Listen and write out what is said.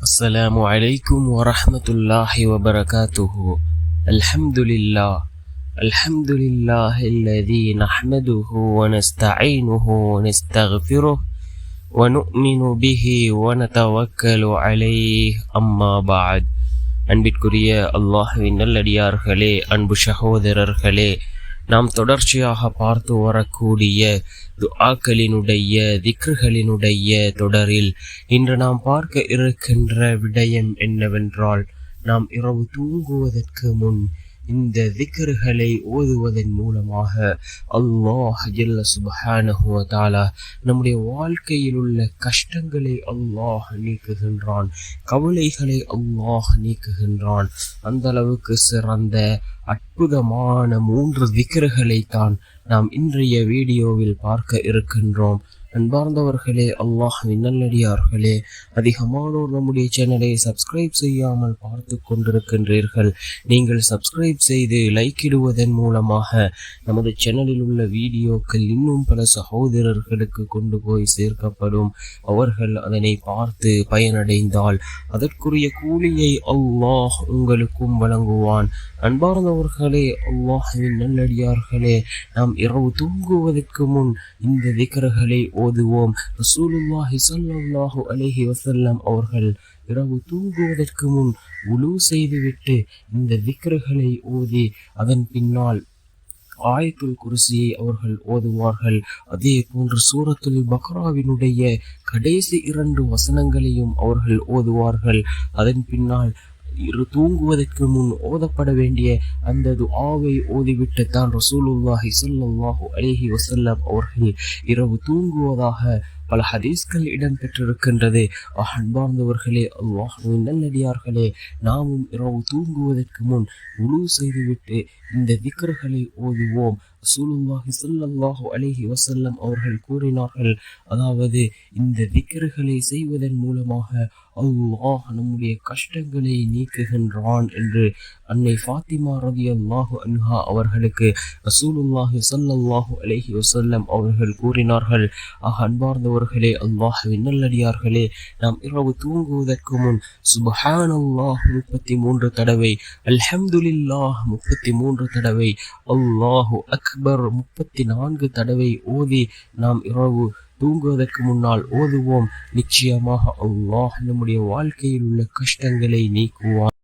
السلام عليكم ورحمة الله وبركاته. الحمد لله الذي نحمده ونستعينه ونستغفره ونؤمن به ونتوكل عليه أما بعد. அன்பிற்குரிய அல்லாஹ்வின் நல்லடியார்களே, அன்பு சகோதரர்களே, நாம் தொடர்ச்சியாக பார்த்து வரக்கூடிய துஆக்களினுடைய திக்ருகளினுடைய தொடரில் இன்று நாம் பார்க்க இருக்கின்ற விடயம் என்னவென்றால், நாம் இரவு தூங்குவதற்கு முன் இந்த திக்ருகளை ஓதுவதன் மூலமாக அல்லாஹ் ஜல்ல சுப்ஹானஹு வ தஆலா நம்முடைய வாழ்க்கையில் உள்ள கஷ்டங்களை அல்லாஹ் நீக்குகின்றான், கவலைகளை அல்லாஹ் நீக்குகின்றான். அந்த அளவுக்கு சிறந்த அற்புதமான 3 திக்ருகளை தான் நாம் இன்றைய வீடியோவில் பார்க்க இருக்கின்றோம். அன்பார்ந்தவர்களே, அல்லாஹ்வின் நல்லடியார்களே, அதிகமானோர் நம்முடைய சேனலை சப்ஸ்கிரைப் செய்யாமல் பார்த்து கொண்டிருக்கின்றீர்கள். நீங்கள் சப்ஸ்கிரைப் செய்து லைக் இடுவதன் மூலமாக நமது சேனலில் உள்ள வீடியோக்கள் இன்னும் பல சகோதரர்களுக்கு கொண்டு போய் சேர்க்கப்படும். அவர்கள் அதனை பார்த்து பயனடைந்தால் அதற்குரிய கூலியை அல்லாஹ் உங்களுக்கும் வழங்குவான். அன்பார்ந்தவர்களே, அல்லாஹ்வின் நல்லடியார்களே, நாம் இரவு தூங்குவதற்கு முன் இந்த திக்ருகளை ஓதுவோம். ரசூலுல்லாஹி ஸல்லல்லாஹு அலைஹி வஸல்லம் அவர்கள் இரவு தூங்குவதற்கு முன் வுலூ செய்துவிட்டு இந்த திக்ருகளை ஓதி அதன் பின்னால் ஆயத்துல் குர்சியை அவர்கள் ஓதுவார்கள். அதே போன்று சூரத்துல் பக்ராவினுடைய கடைசி 2 வசனங்களையும் அவர்கள் ஓதுவார்கள். அதன் பின்னால் தூங்குவதற்கு முன் ஓதப்பட வேண்டிய அந்த துஆவை ஓதிவிட்டு தான் ரசூலுல்லாஹி ஸல்லல்லாஹு அலைஹி வஸல்லம் அவர்கள் இரவு தூங்குவதாக பல ஹதீஸ்கள் இடம்பெற்றிருக்கின்றது. அன்பார்ந்தவர்களே, அல்லாஹ்வின் நல்லடியார்களே, நாமும் இரவு தூங்குவதற்கு முன் வுலூ செய்துவிட்டு இந்த திக்ருகளை ஓதுவோம். ரசூலுல்லாஹி ஸல்லல்லாஹு அலைஹி வஸல்லம் அவர்கள் கூறினார்கள், அதாவது இந்த திக்ருகளை செய்வதன் மூலமாக அல்லாஹ் நம்முடைய கஷ்டங்களை நீக்குகின்றான் என்று அன்னை ஃபாத்திமா ரலியல்லாஹு அன்ஹா அவர்களுக்கு ரசூலுல்லாஹி ஸல்லல்லாஹு அலைஹி வஸல்லம் அவர்கள் கூறினார்கள். அன்பார்ந்தவர்களே, அல்லாஹ்வின் நல்லடியார்களே, நாம் இரவு தூங்குவதற்கு முன் சுப்ஹானல்லாஹ் 33 தடவை, அல்ஹம்துலில்லாஹ் 33 தடவை, அல்லாஹு அக்பர் 34 தடவை ஓதி நாம் இரவு தூங்குவதற்கு முன்னால் ஓதுவோம். நிச்சயமாக அல்லாஹ் நம்முடைய வாழ்க்கையில் உள்ள கஷ்டங்களை நீக்குவான்.